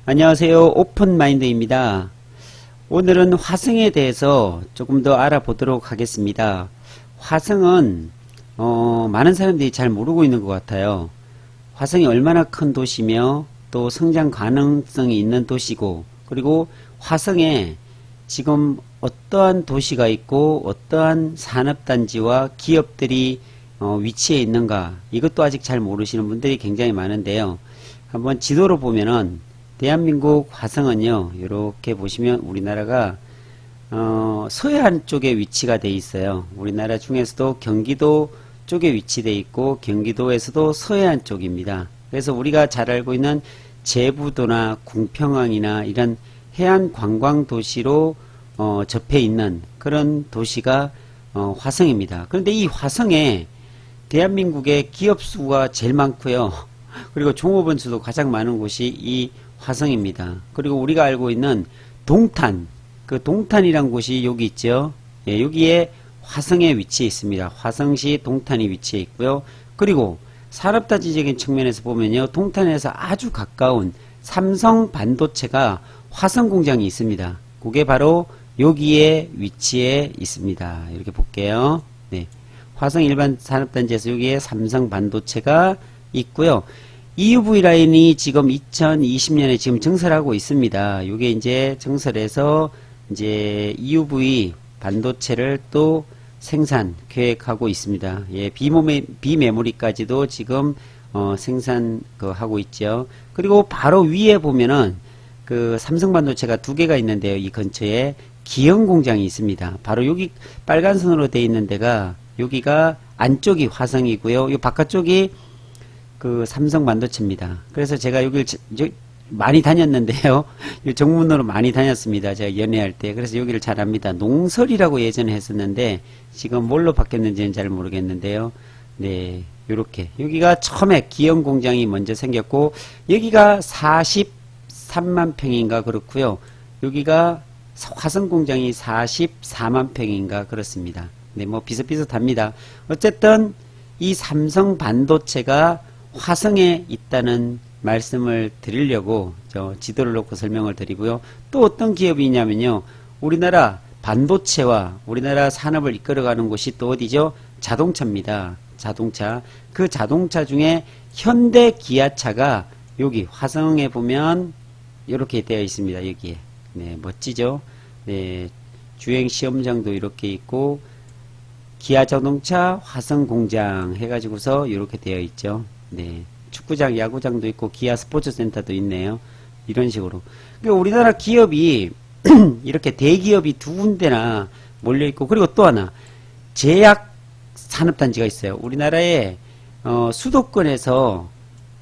안녕하세요. 오픈마인드입니다. 오늘은 화성에 대해서 조금 더 알아보도록 하겠습니다. 화성은 많은 사람들이 잘 모르고 있는 것 같아요. 화성이 얼마나 큰 도시며 또 성장 가능성이 있는 도시고, 그리고 화성에 지금 어떠한 도시가 있고 어떠한 산업단지와 기업들이 위치해 있는가, 이것도 아직 잘 모르시는 분들이 굉장히 많은데요. 한번 지도로 보면은 대한민국 화성은요, 이렇게 보시면 우리나라가 서해안 쪽에 위치가 돼 있어요. 우리나라 중에서도 경기도 쪽에 위치돼 있고 경기도에서도 서해안 쪽입니다. 그래서 우리가 잘 알고 있는 제부도나 궁평항이나 이런 해안 관광 도시로 접해 있는 그런 도시가 화성입니다. 그런데 이 화성에 대한민국의 기업 수가 제일 많고요. 그리고 종업원 수도 가장 많은 곳이 이 화성입니다. 그리고 우리가 알고 있는 동탄, 그 동탄이란 곳이 여기 있죠. 예, 여기에 화성에 위치해 있습니다. 화성시 동탄이 위치해 있고요. 그리고 산업단지적인 측면에서 보면요, 동탄에서 아주 가까운 삼성 반도체가 화성 공장이 있습니다. 그게 바로 여기에 위치해 있습니다. 이렇게 볼게요. 네, 화성 일반 산업단지에서 여기에 삼성 반도체가 있고요. EUV 라인이 지금 2020년에 지금 증설하고 있습니다. 이게 이제 증설해서 이제 EUV 반도체를 또 생산 계획하고 있습니다. 예, 비메모리까지도 지금 생산 하고 있죠. 그리고 바로 위에 보면은 그 삼성 반도체가 두 개가 있는데요. 이 근처에 기형 공장이 있습니다. 바로 여기 빨간 선으로 되어 있는 데가, 여기가 안쪽이 화성이고요. 이 바깥쪽이 그 삼성 반도체입니다. 그래서 제가 여기를 많이 다녔는데요. 정문으로 많이 다녔습니다. 제가 연애할 때. 그래서 여기를 잘 압니다. 농설이라고 예전에 했었는데 지금 뭘로 바뀌었는지는 잘 모르겠는데요. 네, 요렇게 여기가 처음에 기형 공장이 먼저 생겼고, 여기가 43만 평인가 그렇고요. 여기가 화성 공장이 44만 평인가 그렇습니다. 네, 뭐 비슷비슷합니다. 어쨌든 이 삼성 반도체가 화성에 있다는 말씀을 드리려고 저 지도를 놓고 설명을 드리고요. 또 어떤 기업이 있냐면요, 우리나라 반도체와 우리나라 산업을 이끌어가는 곳이 또 어디죠? 자동차입니다. 자동차. 그 자동차 중에 현대 기아차가 여기 화성에 보면 이렇게 되어 있습니다. 여기에. 네, 멋지죠? 네, 주행 시험장도 이렇게 있고 기아 자동차 화성 공장 해가지고서 이렇게 되어 있죠. 네, 축구장, 야구장도 있고 기아 스포츠센터도 있네요. 이런 식으로. 그러니까 우리나라 기업이 이렇게 대기업이 두 군데나 몰려 있고, 그리고 또 하나 제약 산업단지가 있어요. 우리나라의 수도권에서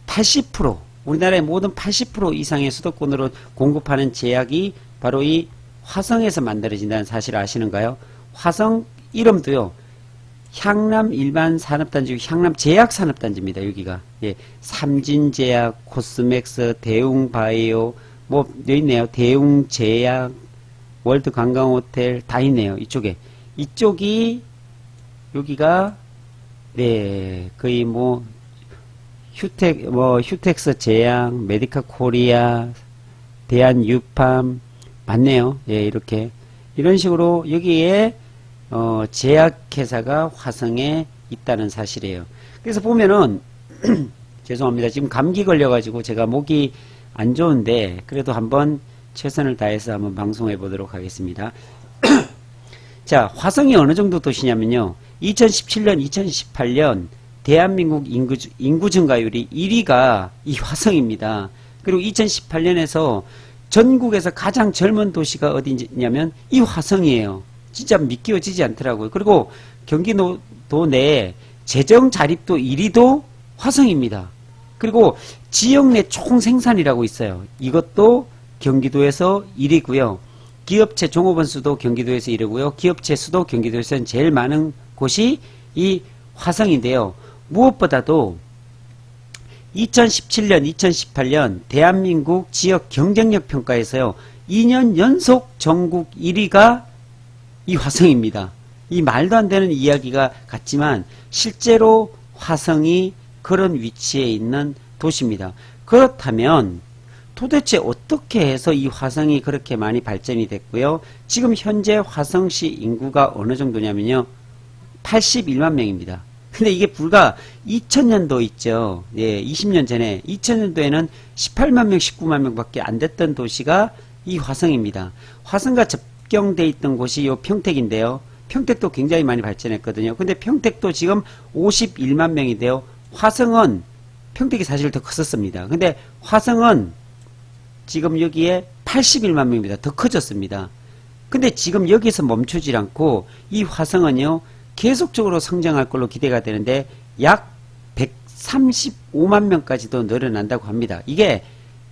80%, 우리나라의 모든 80% 이상의 수도권으로 공급하는 제약이 바로 이 화성에서 만들어진다는 사실 아시는가요? 화성 이름도요, 향남 일반 산업단지, 향남 제약산업단지입니다. 여기가. 예, 삼진제약, 코스맥스, 대웅바이오, 뭐, 여기 있네요. 대웅제약, 월드관광호텔, 다 있네요. 이쪽에. 이쪽이, 여기가, 네, 거의 뭐, 휴텍스 제약, 메디카 코리아, 대한유팜, 맞네요. 예, 이렇게. 이런 식으로 여기에 제약회사가 화성에 있다는 사실이에요. 그래서 보면은 죄송합니다. 지금 감기 걸려가지고 제가 목이 안 좋은데 그래도 한번 최선을 다해서 한번 방송해 보도록 하겠습니다. 자, 화성이 어느 정도 도시냐면요, 2017년, 2018년 대한민국 인구 증가율이 1위가 이 화성입니다. 그리고 2018년에서 전국에서 가장 젊은 도시가 어디냐면 이 화성이에요. 진짜 믿겨지지 않더라고요. 그리고 경기도 내에 재정 자립도 1위도 화성입니다. 그리고 지역 내 총생산이라고 있어요. 이것도 경기도에서 1위고요. 기업체 종업원 수도 경기도에서 1위고요. 기업체 수도 경기도에서는 제일 많은 곳이 이 화성인데요. 무엇보다도 2017년, 2018년 대한민국 지역 경쟁력 평가에서요, 2년 연속 전국 1위가 이 화성입니다. 이 말도 안 되는 이야기가 같지만 실제로 화성이 그런 위치에 있는 도시입니다. 그렇다면 도대체 어떻게 해서 이 화성이 그렇게 많이 발전이 됐고요. 지금 현재 화성시 인구가 어느 정도냐면요. 81만 명입니다. 근데 이게 불과 2000년도 있죠. 예, 20년 전에 2000년도에는 18만 명, 19만 명밖에 안 됐던 도시가 이 화성입니다. 화성과 접경돼 있던 곳이 요 평택인데요. 평택도 굉장히 많이 발전했거든요. 근데 평택도 지금 51만 명인데요. 화성은 평택이 사실 더 컸었습니다. 근데 화성은 지금 여기에 81만 명입니다. 더 커졌습니다. 근데 지금 여기서 멈추질 않고 이 화성은요. 계속적으로 성장할 걸로 기대가 되는데 약 135만 명까지도 늘어난다고 합니다. 이게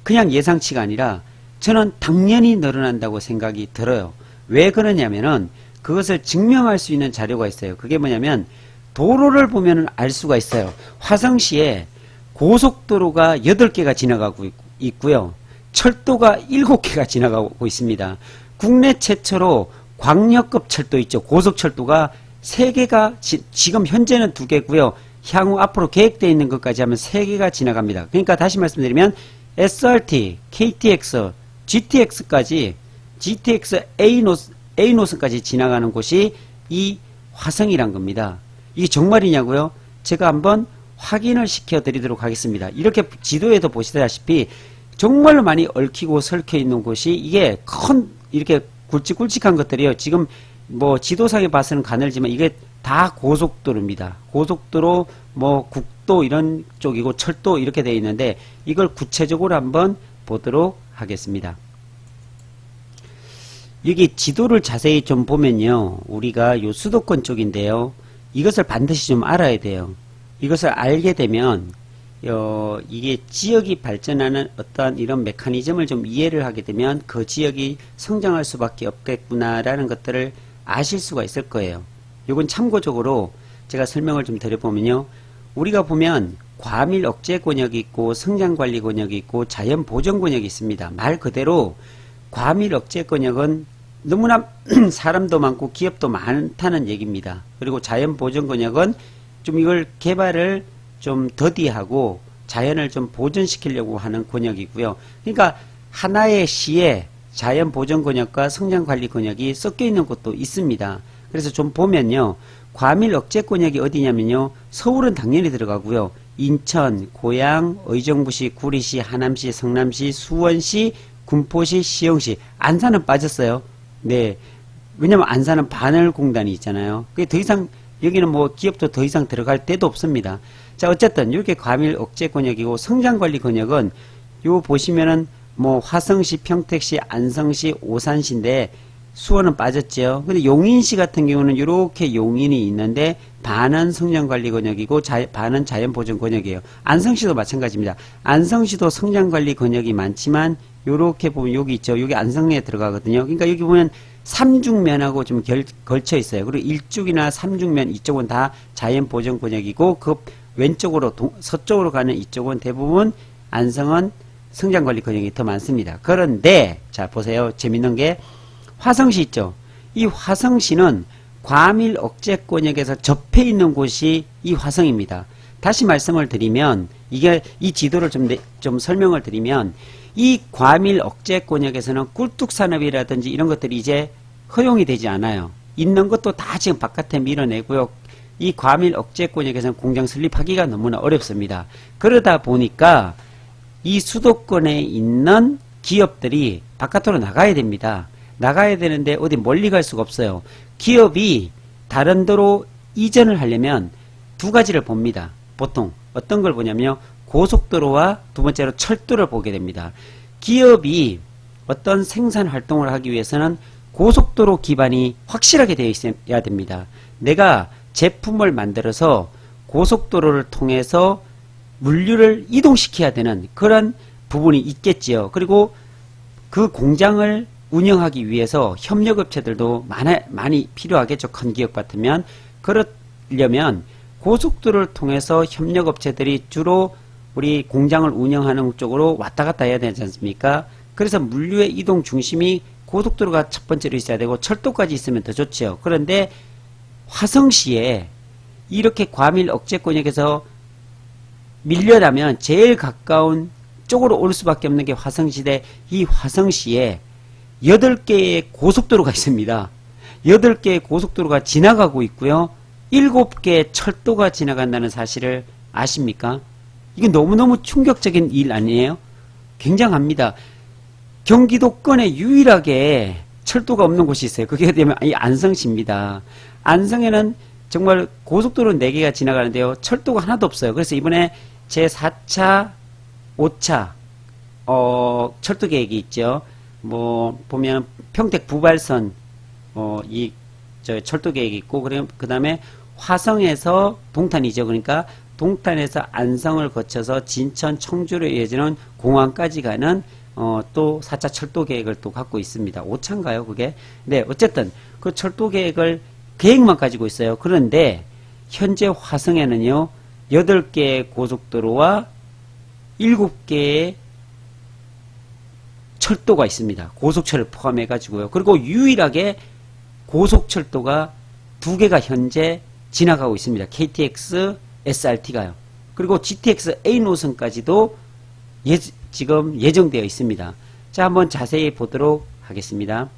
그냥 예상치가 아니라 저는 당연히 늘어난다고 생각이 들어요. 왜 그러냐면은 그것을 증명할 수 있는 자료가 있어요. 그게 뭐냐면 도로를 보면 알 수가 있어요. 화성시에 고속도로가 8개가 지나가고 있고요. 철도가 7개가 지나가고 있습니다. 국내 최초로 광역급 철도 있죠. 고속철도가 3개가 지금 현재는 2개고요. 향후 앞으로 계획되어 있는 것까지 하면 3개가 지나갑니다. 그러니까 다시 말씀드리면 SRT, KTX, GTX까지 GTX A 노선까지 지나가는 곳이 이 화성이란 겁니다. 이게 정말이냐고요? 제가 한번 확인을 시켜드리도록 하겠습니다. 이렇게 지도에도 보시다시피 정말로 많이 얽히고 설켜 있는 곳이 이게 큰 이렇게 굵직굵직한 것들이요. 지금 뭐 지도상에 봐서는 가늘지만 이게 다 고속도로입니다. 고속도로, 뭐 국도 이런 쪽이고 철도 이렇게 되어 있는데 이걸 구체적으로 한번 보도록 하겠습니다. 여기 지도를 자세히 좀 보면요. 우리가 요 수도권 쪽인데요. 이것을 반드시 좀 알아야 돼요. 이것을 알게 되면 이게 지역이 발전하는 어떤 이런 메커니즘을 좀 이해를 하게 되면 그 지역이 성장할 수밖에 없겠구나라는 것들을 아실 수가 있을 거예요. 이건 참고적으로 제가 설명을 좀 드려보면요. 우리가 보면 과밀 억제 권역이 있고 성장관리 권역이 있고 자연보전 권역이 있습니다. 말 그대로 과밀 억제 권역은 너무나 사람도 많고 기업도 많다는 얘기입니다. 그리고 자연보전 권역은 좀 이걸 개발을 좀 더디하고 자연을 좀 보존시키려고 하는 권역이고요. 그러니까 하나의 시에 자연보전 권역과 성장관리 권역이 섞여 있는 곳도 있습니다. 그래서 좀 보면요. 과밀 억제 권역이 어디냐면요. 서울은 당연히 들어가고요. 인천, 고양, 의정부시, 구리시, 하남시, 성남시, 수원시, 군포시, 시흥시, 안산은 빠졌어요. 네. 왜냐면 안산은 반월공단이 있잖아요. 그게 더 이상 여기는 뭐 기업도 더 이상 들어갈 데도 없습니다. 자, 어쨌든 이렇게 과밀 억제 권역이고 성장관리 권역은 요 보시면은 뭐 화성시, 평택시, 안성시, 오산시인데 수원은 빠졌죠. 근데 용인시 같은 경우는 이렇게 용인이 있는데 반은 성장관리 권역이고 반은 자연보전 권역이에요. 안성시도 마찬가지입니다. 안성시도 성장관리 권역이 많지만 요렇게 보면 여기 있죠. 여기 안성에 들어가거든요. 그러니까 여기 보면 삼중면하고 좀 걸쳐 있어요. 그리고 일중이나 삼중면 이쪽은 다 자연보전 권역이고 그 왼쪽으로 서쪽으로 가는 이쪽은 대부분 안성은 성장관리 권역이 더 많습니다. 그런데 자 보세요. 재밌는 게 화성시 있죠. 이 화성시는 과밀 억제 권역에서 접해 있는 곳이 이 화성입니다. 다시 말씀을 드리면 이게 이 지도를 좀 설명을 드리면 이 과밀 억제 권역에서는 꿀뚝산업이라든지 이런 것들이 이제 허용이 되지 않아요. 있는 것도 다 지금 바깥에 밀어내고요. 이 과밀 억제 권역에서는 공장 설립하기가 너무나 어렵습니다. 그러다 보니까 이 수도권에 있는 기업들이 바깥으로 나가야 됩니다. 나가야 되는데 어디 멀리 갈 수가 없어요. 기업이 다른 도로 이전을 하려면 두 가지를 봅니다. 보통 어떤 걸 보냐면요. 고속도로와 두 번째로 철도를 보게 됩니다. 기업이 어떤 생산 활동을 하기 위해서는 고속도로 기반이 확실하게 되어 있어야 됩니다. 내가 제품을 만들어서 고속도로를 통해서 물류를 이동시켜야 되는 그런 부분이 있겠지요. 그리고 그 공장을 운영하기 위해서 협력업체들도 많이 필요하겠죠. 큰 기업 같으면. 그러려면 고속도로를 통해서 협력업체들이 주로 우리 공장을 운영하는 쪽으로 왔다 갔다 해야 되지 않습니까? 그래서 물류의 이동 중심이 고속도로가 첫 번째로 있어야 되고 철도까지 있으면 더 좋죠. 그런데 화성시에 이렇게 과밀 억제 권역에서 밀려나면 제일 가까운 이쪽으로 올 수밖에 없는 게 화성시대. 이 화성시에 8개의 고속도로가 있습니다. 8개의 고속도로가 지나가고 있고요. 7개의 철도가 지나간다는 사실을 아십니까? 이게 너무너무 충격적인 일 아니에요? 굉장합니다. 경기도권에 유일하게 철도가 없는 곳이 있어요. 그게 되면 이 안성시입니다. 안성에는 정말 고속도로 4개가 지나가는데요. 철도가 하나도 없어요. 그래서 이번에 제4차, 5차 철도 계획이 있죠. 뭐 보면 평택 부발선 철도 계획이 있고, 그 다음에 화성에서 동탄이죠. 그러니까 동탄에서 안성을 거쳐서 진천, 청주로 이어지는 공항까지 가는 또 4차 철도 계획을 또 갖고 있습니다. 5차인가요, 그게? 네, 어쨌든 그 철도 계획만 가지고 있어요. 그런데 현재 화성에는요, 8개의 고속도로와 7개의 철도가 있습니다. 고속철을 포함해 가지고요. 그리고 유일하게 고속철도가 2개가 현재 지나가고 있습니다. KTX, SRT가요. 그리고 GTX A 노선까지도 지금 예정되어 있습니다. 자, 한번 자세히 보도록 하겠습니다.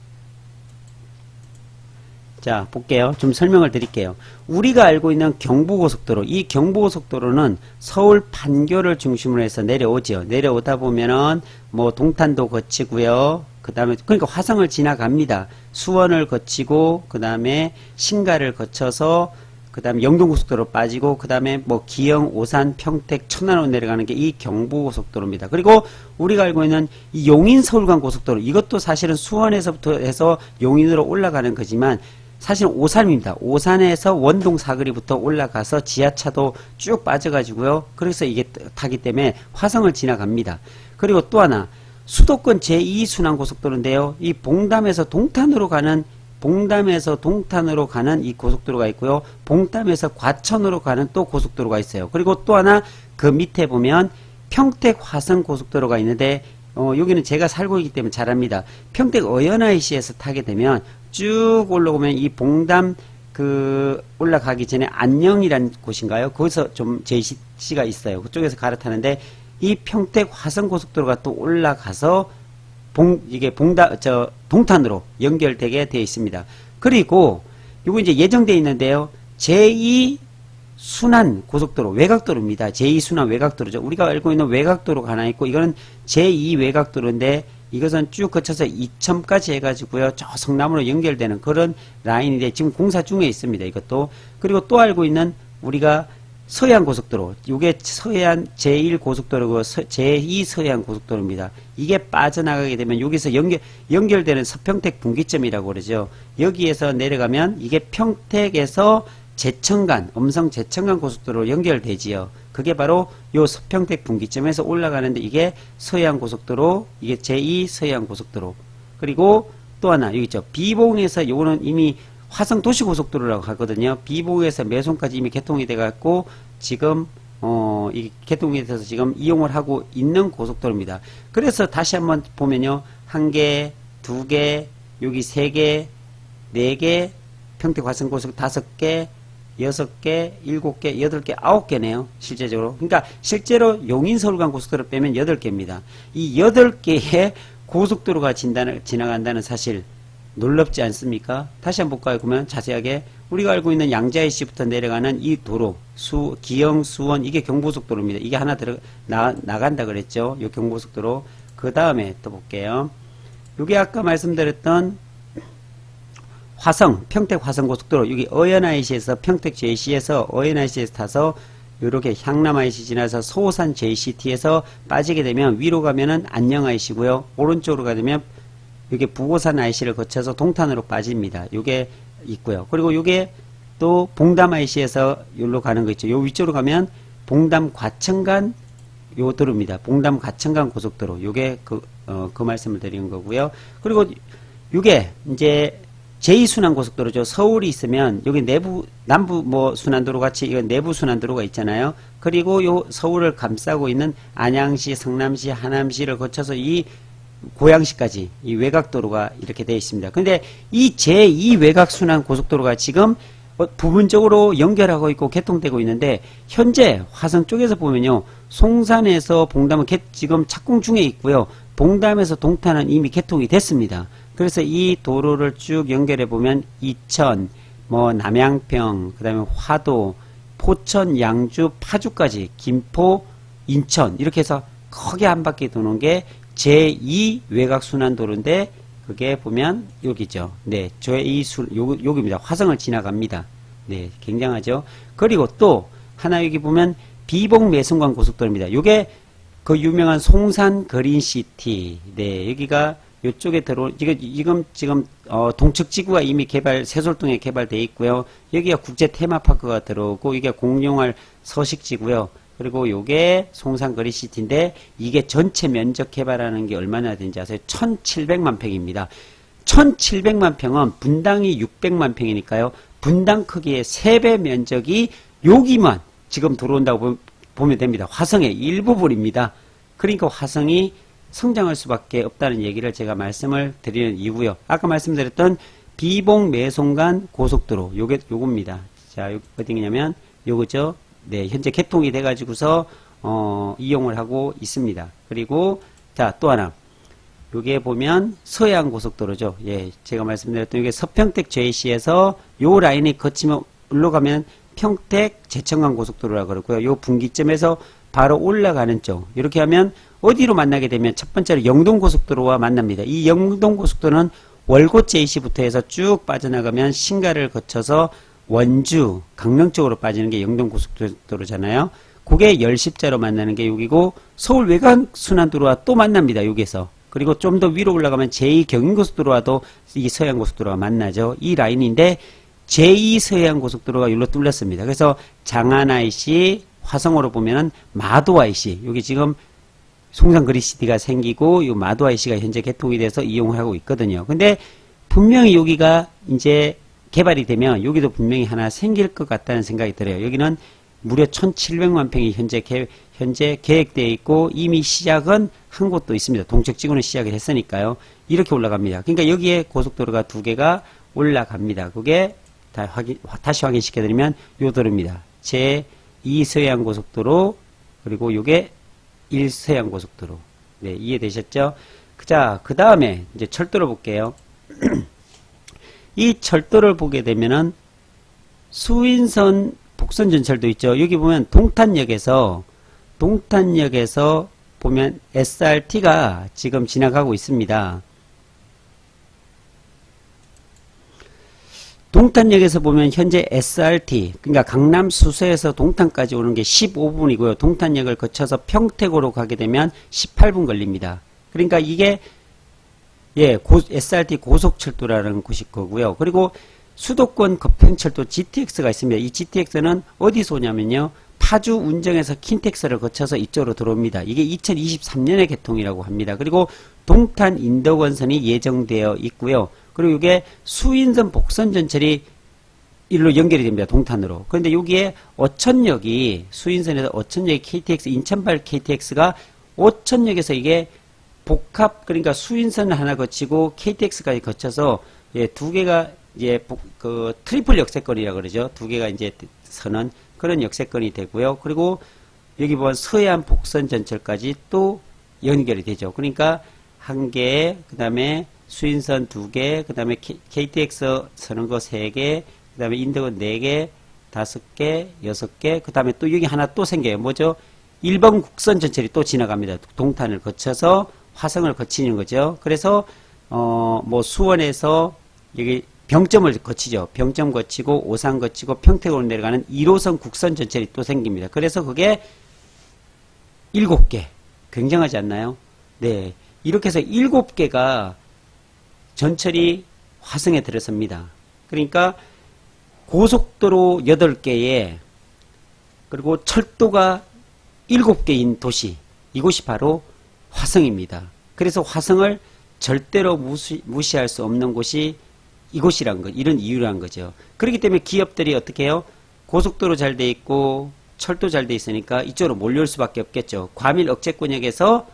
자, 볼게요. 좀 설명을 드릴게요. 우리가 알고 있는 경부고속도로, 이 경부고속도로는 서울 판교를 중심으로 해서 내려오죠. 내려오다 보면은 뭐 동탄도 거치고요. 그 다음에 그러니까 화성을 지나갑니다. 수원을 거치고 그 다음에 신갈을 거쳐서 그 다음에 영동고속도로 빠지고 그 다음에 뭐 기영, 오산, 평택, 천안으로 내려가는 게 이 경부고속도로입니다. 그리고 우리가 알고 있는 이 용인 서울간 고속도로, 이것도 사실은 수원에서부터 해서 용인으로 올라가는 거지만 사실은 오산입니다. 오산에서 원동 사거리부터 올라가서 지하차도 쭉 빠져가지고요. 그래서 이게 타기 때문에 화성을 지나갑니다. 그리고 또 하나, 수도권 제2순환고속도로인데요. 이 봉담에서 동탄으로 가는 이 고속도로가 있고요. 봉담에서 과천으로 가는 또 고속도로가 있어요. 그리고 또 하나 그 밑에 보면 평택 화성 고속도로가 있는데 여기는 제가 살고 있기 때문에 잘 압니다. 평택 어연IC에서 타게 되면 쭉 올라오면 이 봉담 올라가기 전에 안녕이란 곳인가요? 거기서 좀 JC가 있어요. 그쪽에서 갈아타는데 이 평택 화성 고속도로가 또 올라가서 동탄으로 연결되게 되어 있습니다. 그리고 요거 이제 예정되어 있는데요. 제2순환 고속도로, 외곽도로입니다. 제2순환 외곽도로죠. 우리가 알고 있는 외곽도로가 하나 있고, 이거는 제2 외곽도로인데, 이것은 쭉 거쳐서 이천까지 해가지고요. 저 성남으로 연결되는 그런 라인인데, 지금 공사 중에 있습니다. 이것도. 그리고 또 알고 있는 우리가 서해안 고속도로, 이게 서해안 제1고속도로고 제2 서해안 고속도로입니다. 이게 빠져나가게 되면 여기서 연결되는 서평택 분기점이라고 그러죠. 여기에서 내려가면 이게 평택에서 제천간, 음성 제천간 고속도로로 연결되지요. 그게 바로 요 서평택 분기점에서 올라가는데 이게 서해안 고속도로, 이게 제2 서해안 고속도로. 그리고 또 하나 여기 있죠. 비봉에서 요거는 이미 화성 도시고속도로라고 하거든요. 비봉에서 매송까지 이미 개통이 돼갖고 지금 이 개통이 돼서 지금 이용을 하고 있는 고속도로입니다. 그래서 다시 한번 보면요, 1개, 2개, 여기 3개, 4개, 평택 화성 고속 5개, 6개, 7개, 8개, 9개네요. 실제적으로. 그러니까 실제로 용인 서울간 고속도로 빼면 8개입니다. 이 8개의 고속도로가 지나간다는 사실 놀랍지 않습니까? 다시 한번 볼까요? 그러면 자세하게 우리가 알고 있는 양자IC부터 내려가는 이 도로, 기영, 수원, 이게 경부고속도로입니다. 이게 하나 나간다 그랬죠? 이 경부고속도로. 그 다음에 또 볼게요. 이게 아까 말씀드렸던 화성, 평택 화성고속도로, 여기 어연IC에서 평택 JC에서 어연IC에서 타서 이렇게 향남IC 지나서 소산 JCT에서 빠지게 되면 위로 가면은 안녕IC고요. 오른쪽으로 가면 이게 부고산 IC를 거쳐서 동탄으로 빠집니다. 요게 있고요. 그리고 요게 또 봉담 IC에서 여기로 가는 거 있죠. 요 위쪽으로 가면 봉담 과천간 요 도로입니다. 봉담 과천간 고속도로. 요게 그 말씀을 드리는 거고요. 그리고 요게 이제 제2순환 고속도로죠. 서울이 있으면 여기 남부 뭐 순환도로 같이 이건 내부 순환도로가 있잖아요. 그리고 요 서울을 감싸고 있는 안양시, 성남시, 하남시를 거쳐서 이 고양시까지 이 외곽도로가 이렇게 되어 있습니다. 근데 이 제2 외곽순환 고속도로가 지금 부분적으로 연결하고 있고 개통되고 있는데 현재 화성 쪽에서 보면요, 송산에서 봉담은 지금 착공 중에 있고요. 봉담에서 동탄은 이미 개통이 됐습니다. 그래서 이 도로를 쭉 연결해 보면 이천, 뭐 남양평, 그 다음에 화도, 포천, 양주, 파주까지, 김포, 인천 이렇게 해서 크게 한 바퀴 도는 게 제2 외곽순환도로인데 그게 보면 여기죠. 네, 여기입니다. 화성을 지나갑니다. 네, 굉장하죠. 그리고 또 하나 여기 보면 비봉 매성간 고속도로입니다. 요게 그 유명한 송산 그린시티. 네, 여기가 요쪽에 지금 동측지구가 이미 세솔동에 개발되어 있고요. 여기가 국제 테마파크가 들어오고 이게 공용할 서식지고요. 그리고 요게 송산 그린시티인데 이게 전체 면적 개발하는 게 얼마나 되는지 아세요? 1700만 평입니다. 1700만 평은 분당이 600만 평이니까요. 분당 크기의 3배 면적이 여기만 지금 들어온다고 보면 됩니다. 화성의 일부분입니다. 그러니까 화성이 성장할 수밖에 없다는 얘기를 제가 말씀을 드리는 이유고요. 아까 말씀드렸던 비봉 매송간 고속도로 요겁니다. 자, 어디냐면 요거죠. 네, 현재 개통이 돼 가지고서 이용을 하고 있습니다. 그리고 자, 또 하나. 요게 보면 서해안 고속도로죠. 예, 제가 말씀드렸던 이게 서평택 JC에서 요 라인이 거치면 올라가면 평택 제천간 고속도로라 그러고요. 요 분기점에서 바로 올라가는 쪽. 이렇게 하면 어디로 만나게 되면 첫 번째로 영동고속도로와 만납니다. 이 영동고속도로는 월곶 JC부터 해서 쭉 빠져나가면 신갈을 거쳐서 원주, 강릉 쪽으로 빠지는 게 영동고속도로잖아요. 그게 10십자로 만나는 게 여기고 서울 외곽순환도로와 또 만납니다. 여기에서. 그리고 좀 더 위로 올라가면 제2경인고속도로와도 이 서해안고속도로가 만나죠. 이 라인인데 제2서해안고속도로가 여기로 뚫렸습니다. 그래서 장안 IC, 화성으로 보면은 마도 IC, 여기 지금 송산 그린시티가 생기고 요 마도 IC가 현재 개통이 돼서 이용을 하고 있거든요. 근데 분명히 여기가 이제 개발이 되면 여기도 분명히 하나 생길 것 같다는 생각이 들어요. 여기는 무려 1700만 평이 현재 계획되어 있고 이미 시작은 한 곳도 있습니다. 동측지구는 시작을 했으니까요. 이렇게 올라갑니다. 그러니까 여기에 고속도로가 2개가 올라갑니다. 그게 다시 확인시켜드리면 요 도로입니다. 제2서해안고속도로 그리고 요게 1서해안고속도로. 네, 이해되셨죠? 자, 그 다음에 이제 철도를 볼게요. 이 철도를 보게 되면은 수인선 북선전철도 있죠. 여기 보면 동탄역에서 보면 SRT가 지금 지나가고 있습니다. 동탄역에서 보면 현재 SRT, 그러니까 강남 수서에서 동탄까지 오는 게 15분이고요. 동탄역을 거쳐서 평택으로 가게 되면 18분 걸립니다. 그러니까 이게 SRT 고속철도라는 곳일 거고요. 그리고 수도권 급행철도 GTX가 있습니다. 이 GTX는 어디서 오냐면요. 파주 운정에서 킨텍스를 거쳐서 이쪽으로 들어옵니다. 이게 2023년에 개통이라고 합니다. 그리고 동탄 인덕원선이 예정되어 있고요. 그리고 이게 수인선 복선전철이 일로 연결이 됩니다. 동탄으로. 그런데 여기에 어천역이 수인선에서 어천역이 KTX 인천발 KTX가 어천역에서 이게 복합 그러니까 수인선 하나 거치고 KTX까지 거쳐서 2개가 그 트리플 역세권이라 그러죠. 2개가 이제 서는 그런 역세권이 되고요. 그리고 여기 보면 서해안 복선 전철까지 또 연결이 되죠. 그러니까 1개, 그 다음에 수인선 2개, 그 다음에 KTX 서는 거 3개, 그 다음에 인덕은 4개, 5개, 6개, 그 다음에 또 여기 하나 또 생겨요. 뭐죠? 1번 국선 전철이 또 지나갑니다. 동탄을 거쳐서 화성을 거치는 거죠. 그래서 뭐 수원에서 여기 병점을 거치죠. 병점 거치고 오산 거치고 평택으로 내려가는 1호선 국선 전철이 또 생깁니다. 그래서 그게 7개. 굉장하지 않나요? 네. 이렇게 해서 7개가 전철이 화성에 들어섭니다. 그러니까 고속도로 8개에 그리고 철도가 7개인 도시. 이곳이 바로 화성입니다. 그래서 화성을 절대로 무시할 수 없는 곳이 이곳이란 거, 이런 이유란 거죠. 그렇기 때문에 기업들이 어떻게 해요? 고속도로 잘 돼 있고 철도 잘 돼 있으니까 이쪽으로 몰려올 수밖에 없겠죠. 과밀 억제 권역에서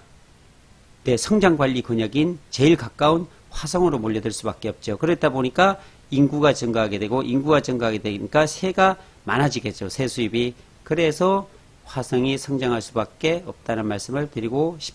성장 관리 권역인 제일 가까운 화성으로 몰려들 수밖에 없죠. 그렇다 보니까 인구가 증가하게 되고 인구가 증가하게 되니까 세가 많아지겠죠. 세 수입이. 그래서 화성이 성장할 수밖에 없다는 말씀을 드리고 싶습니다.